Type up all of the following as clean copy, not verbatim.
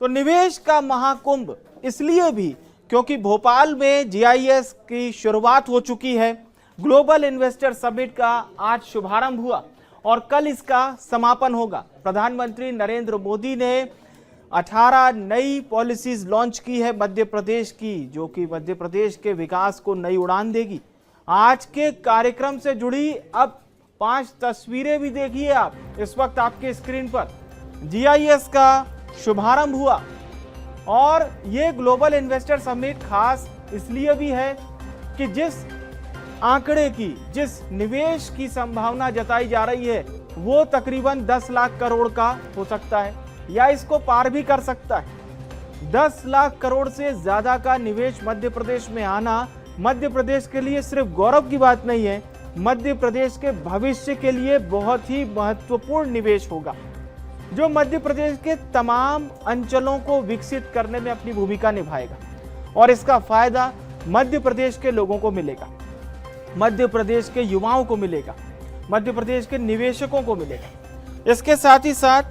तो निवेश का महाकुंभ इसलिए भी क्योंकि भोपाल में जीआईएस की शुरुआत हो चुकी है। ग्लोबल इन्वेस्टर समिट का आज शुभारंभ हुआ और कल इसका समापन होगा। प्रधानमंत्री नरेंद्र मोदी ने 18 नई पॉलिसीज लॉन्च की है मध्य प्रदेश की, जो कि मध्य प्रदेश के विकास को नई उड़ान देगी। आज के कार्यक्रम से जुड़ी अब 5 तस्वीरें भी देखिए आप इस वक्त आपके स्क्रीन पर। जीआईएस का शुभारंभ हुआ और ये ग्लोबल इन्वेस्टर समिट खास इसलिए भी है कि जिस आंकड़े की, जिस निवेश की संभावना जताई जा रही है वो तकरीबन 10 लाख करोड़ का हो सकता है या इसको पार भी कर सकता है। 10 लाख करोड़ से ज्यादा का निवेश मध्य प्रदेश में आना मध्य प्रदेश के लिए सिर्फ गौरव की बात नहीं है, मध्य प्रदेश के भविष्य के लिए बहुत ही महत्वपूर्ण निवेश होगा, जो मध्य प्रदेश के तमाम अंचलों को विकसित करने में अपनी भूमिका निभाएगा और इसका फायदा मध्य प्रदेश के लोगों को मिलेगा, मध्य प्रदेश के युवाओं को मिलेगा, मध्य प्रदेश के निवेशकों को मिलेगा। इसके साथ ही साथ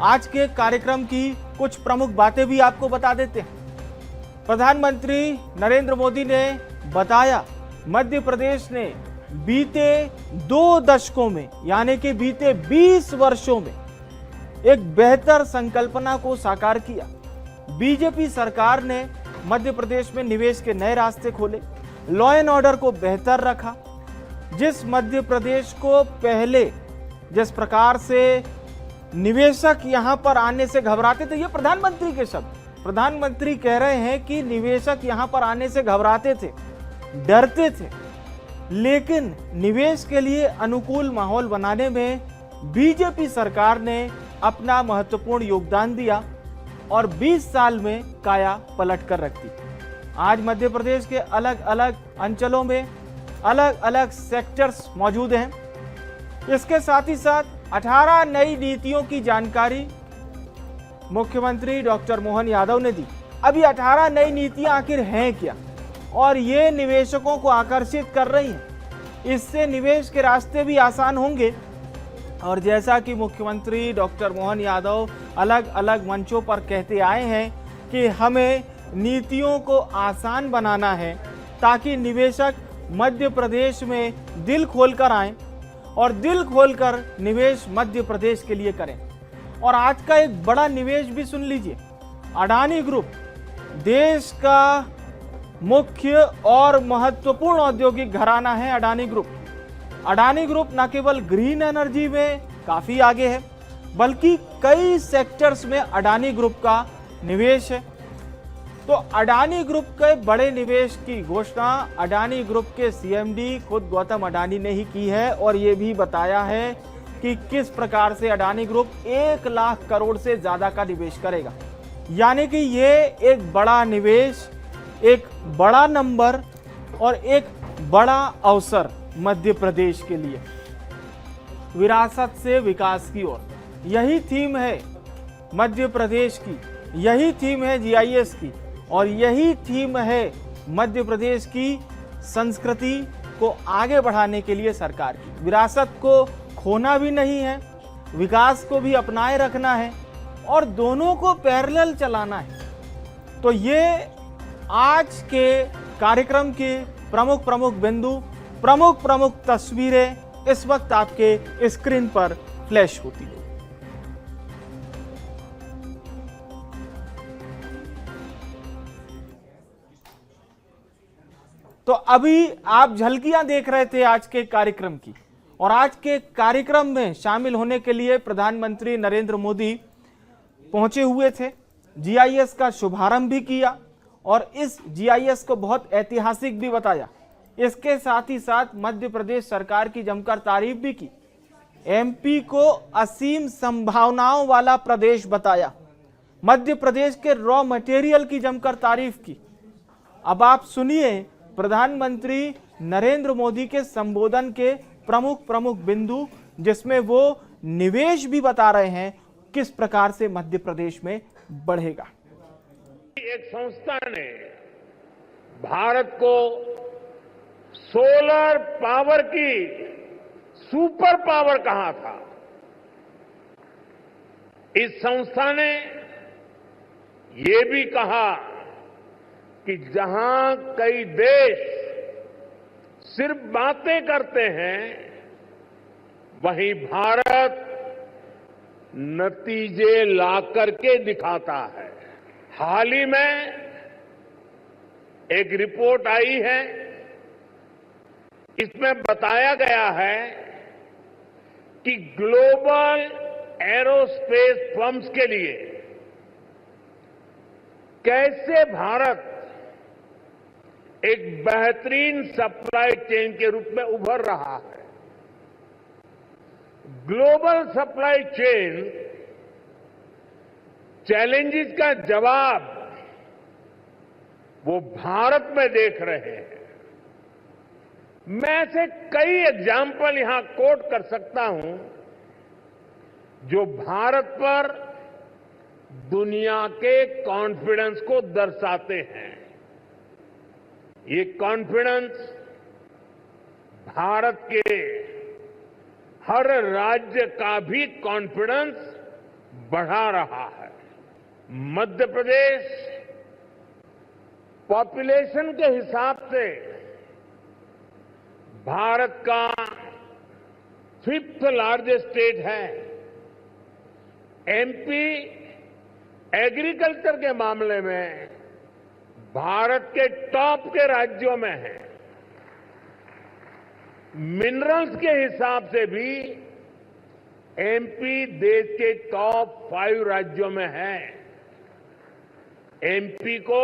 आज के कार्यक्रम की कुछ प्रमुख बातें भी आपको बता देते हैं। प्रधानमंत्री नरेंद्र मोदी ने बताया मध्य प्रदेश ने बीते 2 दशकों में यानी कि बीते 20 वर्षों में एक बेहतर संकल्पना को साकार किया। बीजेपी सरकार ने मध्य प्रदेश में निवेश के नए रास्ते खोले, लॉ एंड ऑर्डर को बेहतर रखा। जिस मध्य प्रदेश को पहले जिस प्रकार से निवेशक यहां पर आने से घबराते थे, ये प्रधानमंत्री के शब्द, प्रधानमंत्री कह रहे हैं कि निवेशक यहां पर आने से घबराते थे, डरते थे, लेकिन निवेश के लिए अनुकूल माहौल बनाने में बीजेपी सरकार ने अपना महत्वपूर्ण योगदान दिया और 20 साल में काया पलट कर रख दी। आज मध्य प्रदेश के अलग अलग अंचलों में अलग अलग सेक्टर्स मौजूद हैं। इसके साथ ही साथ 18 नई नीतियों की जानकारी मुख्यमंत्री डॉक्टर मोहन यादव ने दी। अभी 18 नई नीतियां आखिर हैं क्या और ये निवेशकों को आकर्षित कर रही हैं। इससे निवेश के रास्ते भी आसान होंगे और जैसा कि मुख्यमंत्री डॉक्टर मोहन यादव अलग अलग मंचों पर कहते आए हैं कि हमें नीतियों को आसान बनाना है ताकि निवेशक मध्य प्रदेश में दिल खोलकर आएं और दिल खोलकर निवेश मध्य प्रदेश के लिए करें। और आज का एक बड़ा निवेश भी सुन लीजिए, अडानी ग्रुप, देश का मुख्य और महत्वपूर्ण औद्योगिक घराना है अडानी ग्रुप। अडानी ग्रुप न केवल ग्रीन एनर्जी में काफी आगे है बल्कि कई सेक्टर्स में अडानी ग्रुप का निवेश है। तो अडानी ग्रुप के बड़े निवेश की घोषणा अडानी ग्रुप के सीएमडी खुद गौतम अडानी ने ही की है और ये भी बताया है कि किस प्रकार से अडानी ग्रुप 1 लाख करोड़ से ज्यादा का निवेश करेगा। यानी कि ये एक बड़ा निवेश, एक बड़ा नंबर और एक बड़ा अवसर मध्य प्रदेश के लिए। विरासत से विकास की ओर, यही थीम है मध्य प्रदेश की, यही थीम है जीआईएस की और यही थीम है मध्य प्रदेश की संस्कृति को आगे बढ़ाने के लिए सरकार की। विरासत को खोना भी नहीं है, विकास को भी अपनाए रखना है और दोनों को पैरेलल चलाना है। तो ये आज के कार्यक्रम के प्रमुख बिंदु, प्रमुख तस्वीरें इस वक्त आपके स्क्रीन पर फ्लैश होती है। तो अभी आप झलकियां देख रहे थे आज के कार्यक्रम की और आज के कार्यक्रम में शामिल होने के लिए प्रधानमंत्री नरेंद्र मोदी पहुंचे हुए थे। जीआईएस का शुभारंभ भी किया और इस जीआईएस को बहुत ऐतिहासिक भी बताया। इसके साथ ही साथ मध्य प्रदेश सरकार की जमकर तारीफ भी की। एमपी को असीम संभावनाओं वाला प्रदेश बताया। मध्य प्रदेश के रॉ मटेरियल की जमकर तारीफ की। अब आप सुनिए प्रधानमंत्री नरेंद्र मोदी के संबोधन के प्रमुख बिंदु, जिसमें वो निवेश भी बता रहे हैं किस प्रकार से मध्य प्रदेश में बढ़ेगा। एक संस्था ने भारत को सोलर पावर की सुपर पावर कहा था। इस संस्था ने ये भी कहा कि जहां कई देश सिर्फ बातें करते हैं, वहीं भारत नतीजे ला करके दिखाता है। हाल ही में एक रिपोर्ट आई है, इसमें बताया गया है कि ग्लोबल एरोस्पेस फर्म्स के लिए कैसे भारत एक बेहतरीन सप्लाई चेन के रूप में उभर रहा है। ग्लोबल सप्लाई चेन चैलेंजेस का जवाब वो भारत में देख रहे हैं। मैं ऐसे कई एग्जाम्पल यहां कोट कर सकता हूं जो भारत पर दुनिया के कॉन्फिडेंस को दर्शाते हैं। ये कॉन्फिडेंस भारत के हर राज्य का भी कॉन्फिडेंस बढ़ा रहा है। मध्य प्रदेश पॉपुलेशन के हिसाब से भारत का 5th लार्जेस्ट स्टेट है। एमपी एग्रीकल्चर के मामले में भारत के टॉप के राज्यों में है। मिनरल्स के हिसाब से भी एमपी देश के टॉप 5 राज्यों में है। एमपी को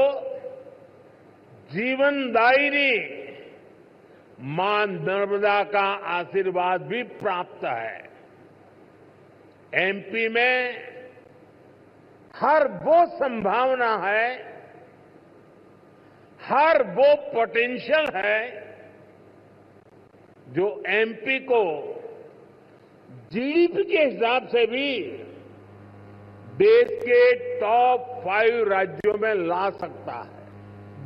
जीवनदायिनी मां नर्मदा का आशीर्वाद भी प्राप्त है। एमपी में हर वो संभावना है, हर वो पोटेंशियल है जो एमपी को जीडीपी के हिसाब से भी देश के टॉप 5 राज्यों में ला सकता है।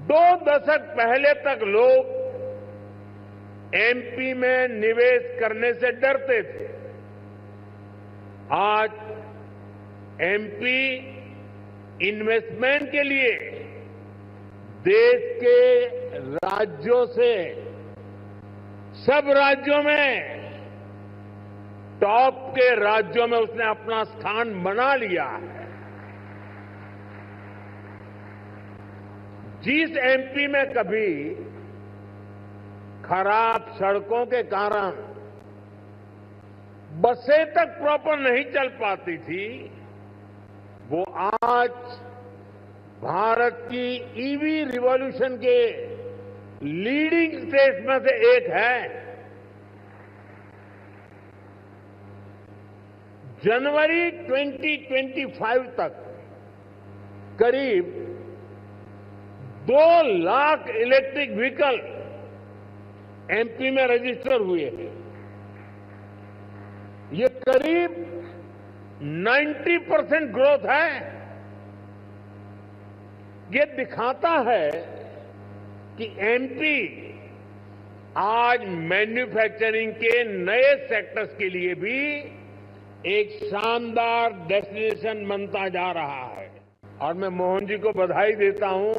2 दशक पहले तक लोग एमपी में निवेश करने से डरते थे। आज एमपी इन्वेस्टमेंट के लिए देश के राज्यों से सब राज्यों में टॉप के राज्यों में उसने अपना स्थान बना लिया है। जिस एमपी में कभी खराब सड़कों के कारण बसें तक प्रॉपर नहीं चल पाती थी, वो आज भारत की ईवी रिवॉल्यूशन के लीडिंग स्टेट्स में से एक है। जनवरी 2025 तक करीब 2 लाख इलेक्ट्रिक व्हीकल एमपी में रजिस्टर हुए हैं। ये करीब 90% ग्रोथ है। ये दिखाता है कि एमपी आज मैन्युफैक्चरिंग के नए सेक्टर्स के लिए भी एक शानदार डेस्टिनेशन बनता जा रहा है। और मैं मोहन जी को बधाई देता हूं,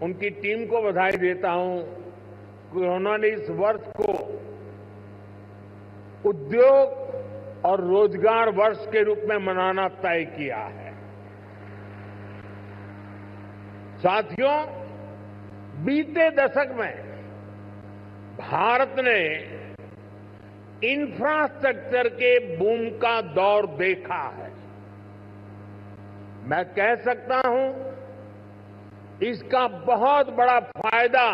उनकी टीम को बधाई देता हूं कि उन्होंने इस वर्ष को उद्योग और रोजगार वर्ष के रूप में मनाना तय किया है। साथियों, बीते दशक में भारत ने इंफ्रास्ट्रक्चर के बूम का दौर देखा है। मैं कह सकता हूं इसका बहुत बड़ा फायदा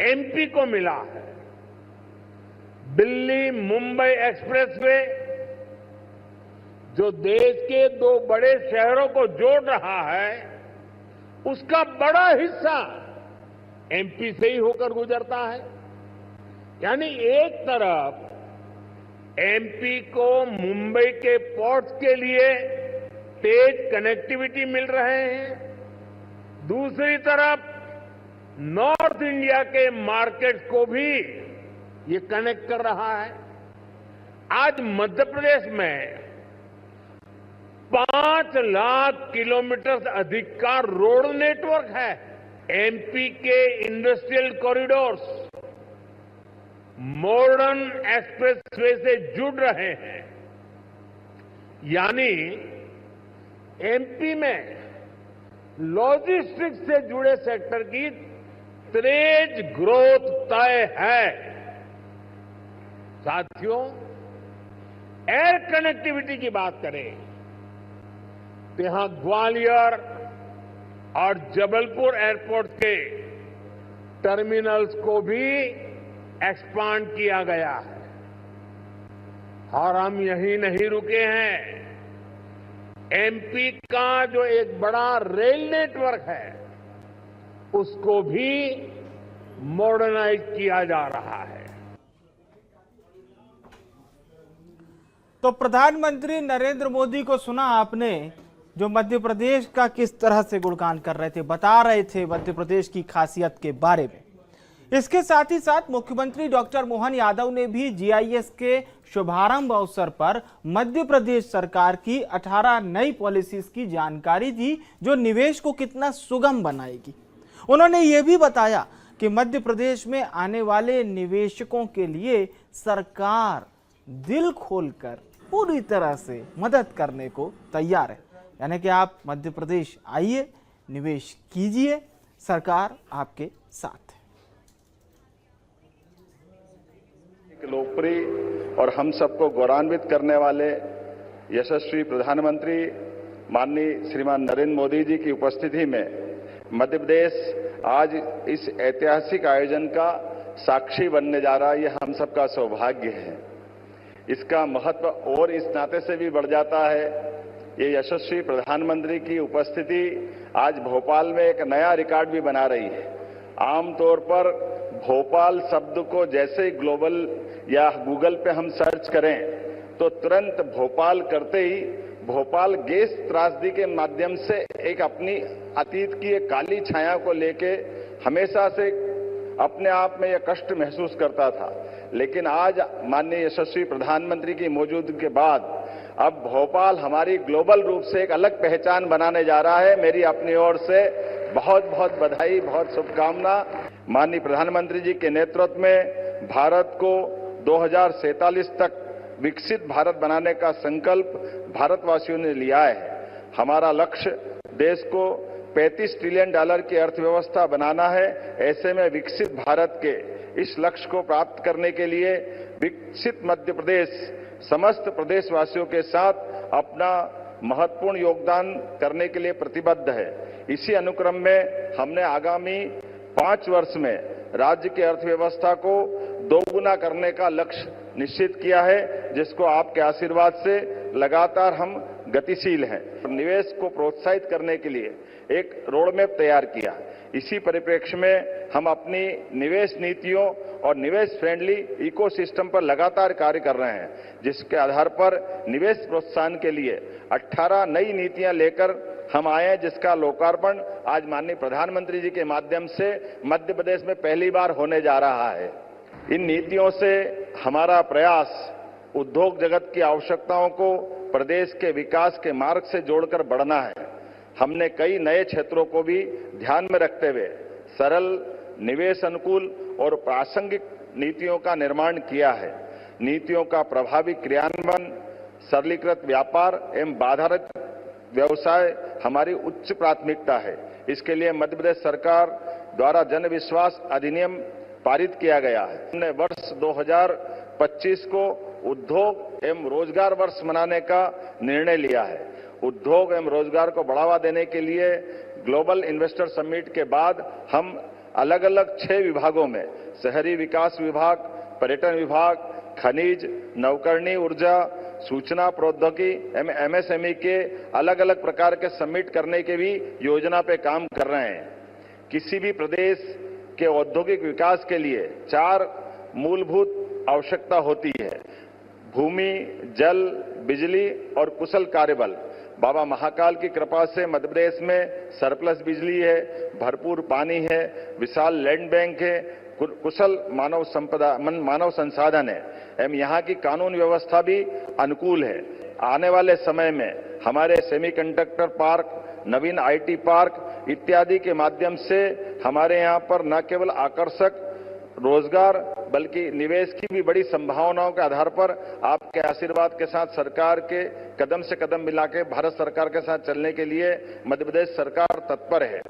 एमपी को मिला है। दिल्ली मुंबई एक्सप्रेसवे जो देश के 2 बड़े शहरों को जोड़ रहा है, उसका बड़ा हिस्सा एमपी से ही होकर गुजरता है। यानी एक तरफ एमपी को मुंबई के पोर्ट्स के लिए तेज कनेक्टिविटी मिल रहे हैं, दूसरी तरफ नॉर्थ इंडिया के मार्केट को भी ये कनेक्ट कर रहा है। आज मध्य प्रदेश में 5 लाख किलोमीटर से अधिक का रोड नेटवर्क है। एमपी के इंडस्ट्रियल कॉरिडोर्स मॉडर्न एक्सप्रेसवे से जुड़ रहे हैं, यानी एमपी में लॉजिस्टिक्स से जुड़े सेक्टर की तेज ग्रोथ तय है। साथियों, एयर कनेक्टिविटी की बात करें तो यहां ग्वालियर और जबलपुर एयरपोर्ट के टर्मिनल्स को भी एक्सपांड किया गया है। और हम यही नहीं रुके हैं, एमपी का जो एक बड़ा रेल नेटवर्क है उसको भी मॉडर्नाइज किया जा रहा है। तो प्रधानमंत्री नरेंद्र मोदी को सुना आपने, जो मध्य प्रदेश का किस तरह से गुणगान कर रहे थे, बता रहे थे मध्य प्रदेश की खासियत के बारे में। इसके साथ ही साथ मुख्यमंत्री डॉक्टर मोहन यादव ने भी जीआईएस के शुभारंभ अवसर पर मध्य प्रदेश सरकार की 18 नई पॉलिसीज की जानकारी दी, जो निवेश को कितना सुगम बनाएगी। उन्होंने ये भी बताया कि मध्य प्रदेश में आने वाले निवेशकों के लिए सरकार दिल खोलकर पूरी तरह से मदद करने को तैयार है। यानी कि आप मध्य प्रदेश आइए, निवेश कीजिए, सरकार आपके साथ है। लोकप्रिय और हम सबको गौरवान्वित करने वाले यशस्वी प्रधानमंत्री माननीय श्रीमान नरेंद्र मोदी जी की उपस्थिति में मध्य प्रदेश आज इस ऐतिहासिक आयोजन का साक्षी बनने जा रहा है। ये हम सबका सौभाग्य है। इसका महत्व और इस नाते से भी बढ़ जाता है, ये यशस्वी प्रधानमंत्री की उपस्थिति आज भोपाल में एक नया रिकॉर्ड भी बना रही है। आमतौर पर भोपाल शब्द को जैसे ही ग्लोबल या गूगल पे हम सर्च करें तो तुरंत भोपाल करते ही भोपाल गैस त्रासदी के माध्यम से एक अपनी अतीत की एक काली छाया को लेके हमेशा से अपने आप में यह कष्ट महसूस करता था। लेकिन आज माननीय यशस्वी प्रधानमंत्री की मौजूदगी के बाद अब भोपाल हमारी ग्लोबल रूप से एक अलग पहचान बनाने जा रहा है। मेरी अपनी ओर से बहुत बहुत बधाई, बहुत शुभकामना। माननीय प्रधानमंत्री जी के नेतृत्व में भारत को 2047 तक विकसित भारत बनाने का संकल्प भारतवासियों ने लिया है। हमारा लक्ष्य देश को $35 ट्रिलियन की अर्थव्यवस्था बनाना है। ऐसे में विकसित भारत के इस लक्ष्य को प्राप्त करने के लिए विकसित मध्य प्रदेश समस्त प्रदेशवासियों के साथ अपना महत्वपूर्ण योगदान करने के लिए प्रतिबद्ध है। इसी अनुक्रम में हमने आगामी 5 वर्ष में राज्य की अर्थव्यवस्था को दोगुना करने का लक्ष्य निश्चित किया है, जिसको आपके आशीर्वाद से लगातार हम गतिशील हैं। निवेश को प्रोत्साहित करने के लिए एक रोडमैप तैयार किया। इसी परिप्रेक्ष्य में हम अपनी निवेश नीतियों और निवेश फ्रेंडली इकोसिस्टम पर लगातार कार्य कर रहे हैं, जिसके आधार पर निवेश प्रोत्साहन के लिए 18 नई नीतियां लेकर हम आए हैं, जिसका लोकार्पण आज माननीय प्रधानमंत्री जी के माध्यम से मध्य प्रदेश में पहली बार होने जा रहा है। इन नीतियों से हमारा प्रयास उद्योग जगत की आवश्यकताओं को प्रदेश के विकास के मार्ग से जोड़कर बढ़ना है। हमने कई नए क्षेत्रों को भी ध्यान में रखते हुए सरल, निवेश अनुकूल और प्रासंगिक नीतियों का निर्माण किया है। नीतियों का प्रभावी क्रियान्वयन, सरलीकृत व्यापार एवं बाधारहित व्यवसाय हमारी उच्च प्राथमिकता है। इसके लिए मध्य प्रदेश सरकार द्वारा जन विश्वास अधिनियम पारित किया गया है। हमने वर्ष 2025 को उद्योग एवं रोजगार वर्ष मनाने का निर्णय लिया है। उद्योग एवं रोजगार को बढ़ावा देने के लिए ग्लोबल इन्वेस्टर समिट के बाद हम अलग अलग 6 विभागों में शहरी विकास विभाग, पर्यटन विभाग, खनिज, नवकरणीय ऊर्जा, सूचना प्रौद्योगिकी एवं एमएसएमई के अलग अलग प्रकार के समिट करने के भी योजना पे काम कर रहे हैं। किसी भी प्रदेश के औद्योगिक विकास के लिए 4 मूलभूत आवश्यकता होती है: भूमि, जल, बिजली और कुशल कार्यबल। बाबा महाकाल की कृपा से मध्य प्रदेश में सरप्लस बिजली है, भरपूर पानी है, विशाल लैंड बैंक है, कुशल मानव संसाधन है एवं यहाँ की कानून व्यवस्था भी अनुकूल है। आने वाले समय में हमारे semiconductor park, Naveen IT park इत्यादि के माध्यम से हमारे यहाँ पर न केवल आकर्षक रोजगार बल्कि निवेश की भी बड़ी संभावनाओं के आधार पर आपके आशीर्वाद के साथ सरकार के कदम से कदम मिला के भारत सरकार के साथ चलने के लिए मध्य प्रदेश सरकार तत्पर है।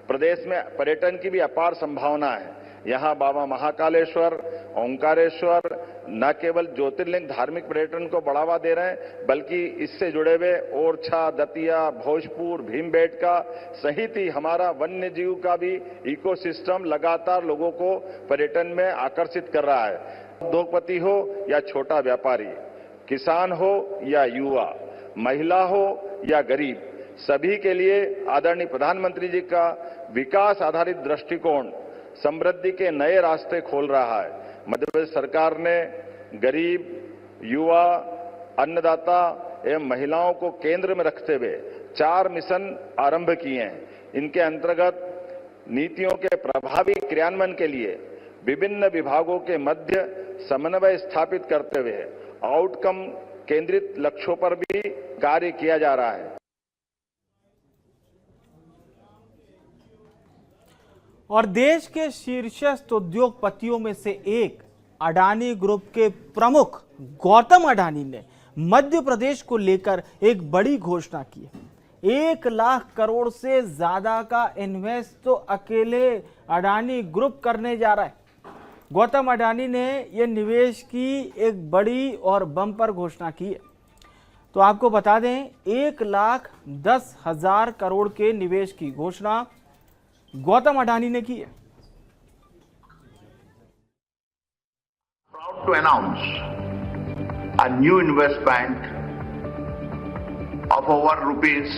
प्रदेश में पर्यटन की भी अपार संभावना है। यहाँ बाबा महाकालेश्वर, ओंकारेश्वर न केवल ज्योतिर्लिंग धार्मिक पर्यटन को बढ़ावा दे रहे हैं बल्कि इससे जुड़े हुए ओरछा, दतिया, भोजपुर, भीमबेटका सहित ही हमारा वन्य जीव का भी इकोसिस्टम लगातार लोगों को पर्यटन में आकर्षित कर रहा है। उद्योगपति हो या छोटा व्यापारी, किसान हो या युवा, महिला हो या गरीब, सभी के लिए आदरणीय प्रधानमंत्री जी का विकास आधारित दृष्टिकोण समृद्धि के नए रास्ते खोल रहा है। मध्य प्रदेश सरकार ने गरीब, युवा, अन्नदाता एवं महिलाओं को केंद्र में रखते हुए 4 मिशन आरंभ किए हैं। इनके अंतर्गत नीतियों के प्रभावी क्रियान्वयन के लिए विभिन्न विभागों के मध्य समन्वय स्थापित करते हुए आउटकम केंद्रित लक्ष्यों पर भी कार्य किया जा रहा है। और देश के शीर्षस्थ उद्योगपतियों में से एक अडानी ग्रुप के प्रमुख गौतम अडानी ने मध्य प्रदेश को लेकर एक बड़ी घोषणा की है। 1 लाख करोड़ से ज्यादा का इन्वेस्ट तो अकेले अडानी ग्रुप करने जा रहा है। गौतम अडानी ने यह निवेश की एक बड़ी और बम्पर घोषणा की है। तो आपको बता दें 1,10,000 करोड़ के निवेश की घोषणा गौतम अडानी ने की है। Proud to announce a new investment of over rupees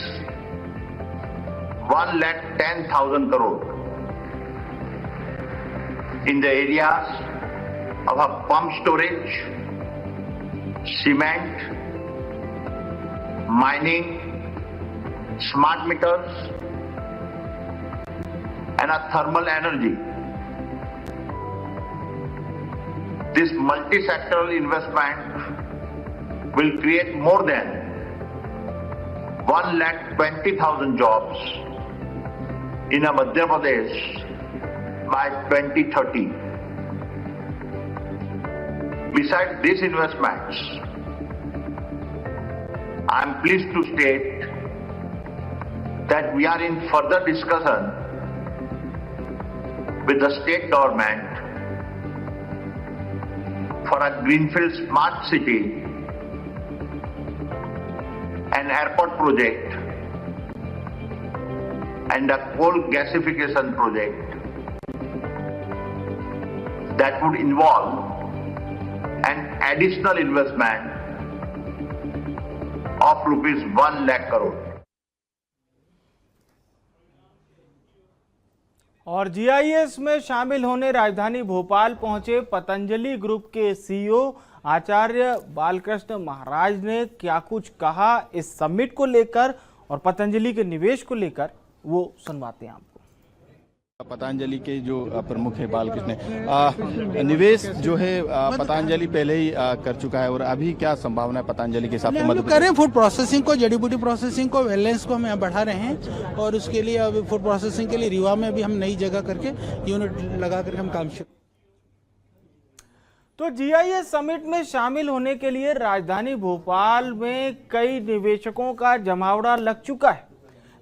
1,10,000 crore in the areas of a pump storage, cement, mining, smart meters, and a thermal energy. This multi-sectoral investment will create more than 1,20,000 jobs in Madhya Pradesh by 2030. Besides these investments, I am pleased to state that we are in further discussion with the state government for a greenfield smart city and airport project and a coal gasification project that would involve an additional investment of rupees 1 lakh crore. और GIS में शामिल होने राजधानी भोपाल पहुंचे Patanjali group के CEO आचार्य बालकृष्ण महाराज ने क्या कुछ कहा इस समिट को लेकर और पतंजलि के निवेश को लेकर, वो सुनवाते हैं आपको। पतंजलि के जो प्रमुख है बालकृष्ण, निवेश जो है पतंजलि पहले ही कर चुका है और अभी क्या संभावना है पतंजलि के हिसाब से? हम कर रहे हैं फूड प्रोसेसिंग को, जड़ी बूटी प्रोसेसिंग को, वेलनेस को हम यहाँ बढ़ा रहे हैं और उसके लिए अभी फूड प्रोसेसिंग के लिए रीवा में भी हम नई जगह करके यूनिट लगा करके हम काम शुरू। तो जीआईएस समिट में शामिल होने के लिए राजधानी भोपाल में कई निवेशकों का जमावड़ा लग चुका है।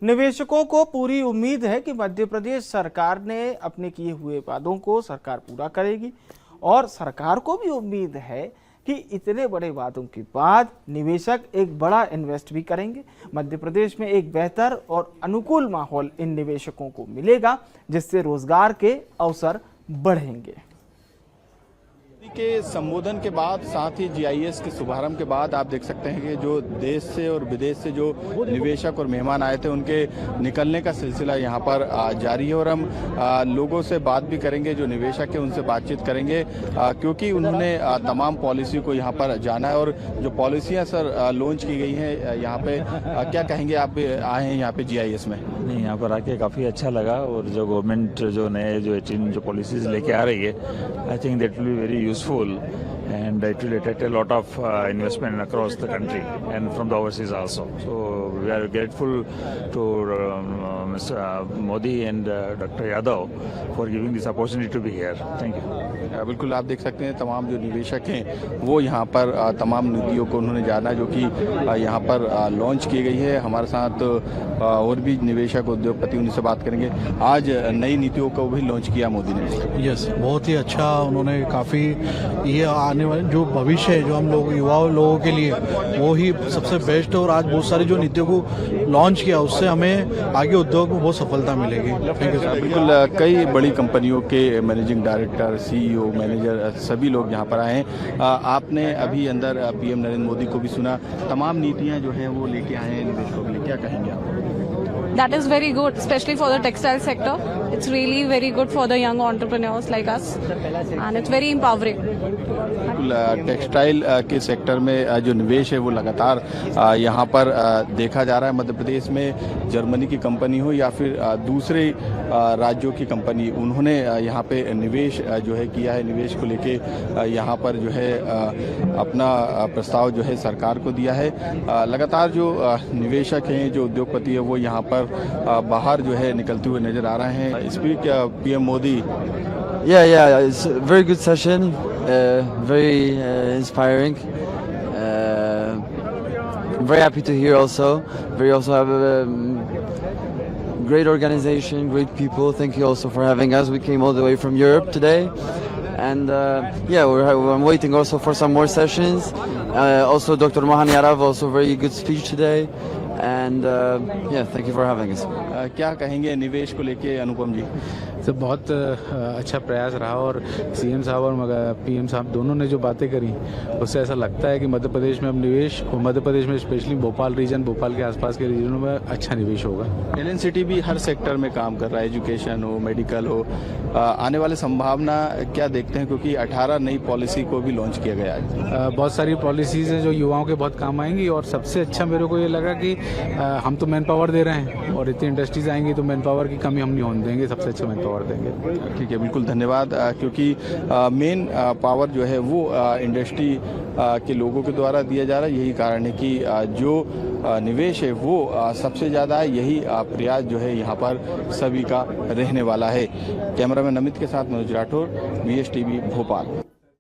निवेशकों को पूरी उम्मीद है कि मध्य प्रदेश सरकार ने अपने किए हुए वादों को सरकार पूरा करेगी और सरकार को भी उम्मीद है कि इतने बड़े वादों के बाद निवेशक एक बड़ा इन्वेस्ट भी करेंगे। मध्य प्रदेश में एक बेहतर और अनुकूल माहौल इन निवेशकों को मिलेगा जिससे रोजगार के अवसर बढ़ेंगे। के संबोधन के बाद साथ ही जीआईएस के शुभारंभ के बाद आप देख सकते हैं कि जो देश से और विदेश से जो निवेशक और मेहमान आए थे उनके निकलने का सिलसिला यहाँ पर जारी है और हम लोगों से बात भी करेंगे, जो निवेशक है उनसे बातचीत करेंगे क्योंकि उन्होंने तमाम पॉलिसी को यहाँ पर जाना है और जो पॉलिसियाँ सर लॉन्च की गई हैं यहाँ पे क्या कहेंगे? आप आए हैं यहाँ पे जीआईएस में? नहीं, यहाँ पर आके काफ़ी अच्छा लगा और जो गवर्नमेंट जो नए जो 18 जो पॉलिसीज लेके आ रही है, I think that will be very useful useful, and it will attract a lot of investment across the country and from the overseas also. So we are grateful to Mr. Modi and Dr. Yadav for giving this opportunity to be here. Thank you. बिल्कुल आप देख सकते हैं तमाम जो निवेशक हैं वो यहाँ पर तमाम नीतियों को उन्होंने जाना जो कि यहाँ पर लॉन्च की गई है। हमारे साथ और भी निवेशक उद्योगपति उनसे बात करेंगे। आज नई नीतियों को भी लॉन्च किया मोदी ने। यस, बहुत ही अच्छा उन्होंने काफ़ी ये आने वाले जो भविष्य है जो हम लोग युवा लोगों के लिए वो ही सबसे बेस्ट है। और आज बहुत सारी जो नीतियों को लॉन्च किया उससे हमें आगे उद्योग में बहुत सफलता मिलेगी। Thank you sir. बिल्कुल कई बड़ी कंपनियों के मैनेजिंग डायरेक्टर, सीईओ, मैनेजर सभी लोग यहाँ पर आए हैं। आपने अभी अंदर पीएम नरेंद्र मोदी को भी सुना, तमाम नीतियाँ जो हैं वो लेके आए हैं निवेशकों के लिए, क्या कहेंगे आप? That is very good, especially for the textile sector. It's really very good for the young entrepreneurs like us, and it's very empowering. Textile के सेक्टर में जो निवेश है वो लगातार यहाँ पर देखा जा रहा है। मध्य प्रदेश में जर्मनी की कंपनी हो या फिर दूसरे राज्यों की कंपनी, उन्होंने यहाँ पे निवेश जो है किया है। निवेश को लेके यहाँ पर जो है अपना प्रस्ताव जो है सरकार को दिया है। लगातार जो निवेशक हैं, जो उद्योगपति है, वो यहाँ पर बाहर जो है निकलते हुए नजर आ रहे हैं। Speak PM Modi. Yeah, it's a very good session, very inspiring. I'm very happy to hear also. We also have a great organization, great people. Thank you also for having us. We came all the way from Europe today. And I'm waiting also for some more sessions. Also Dr. Mohan Yadav, also very good speech today. And thank you for having us. क्या कहेंगे निवेश को लेके अनुपम जी? तो बहुत अच्छा प्रयास रहा और सीएम साहब और पीएम साहब दोनों ने जो बातें करी उससे ऐसा लगता है कि मध्य प्रदेश में अब निवेश, और मध्य प्रदेश में स्पेशली भोपाल रीजन, भोपाल के आसपास के रीजनों में अच्छा निवेश होगा। एलएनसीटी भी हर सेक्टर में काम कर रहा है, एजुकेशन हो, मेडिकल हो। आने वाली संभावना क्या देखते हैं, क्योंकि 18 नई पॉलिसी को भी लॉन्च किया गया है? बहुत सारी पॉलिसीज़ हैं जो युवाओं के बहुत काम आएंगी, और सबसे अच्छा मेरे को ये लगा कि हम तो मैन पावर दे रहे हैं और इतनी इंडस्ट्रीज आएंगी तो मैन पावर की कमी हम नहीं होने देंगे, सबसे अच्छा मैन पावर देंगे। ठीक है, बिल्कुल धन्यवाद। क्योंकि मेन पावर जो है वो इंडस्ट्री के लोगों के द्वारा दिया जा रहा है। यही कारण है कि जो निवेश है वो सबसे ज़्यादा है। यही प्रयास जो है यहाँ पर सभी का रहने वाला है। कैमरामैन अमित के साथ मनोज राठौर, VSTV भोपाल।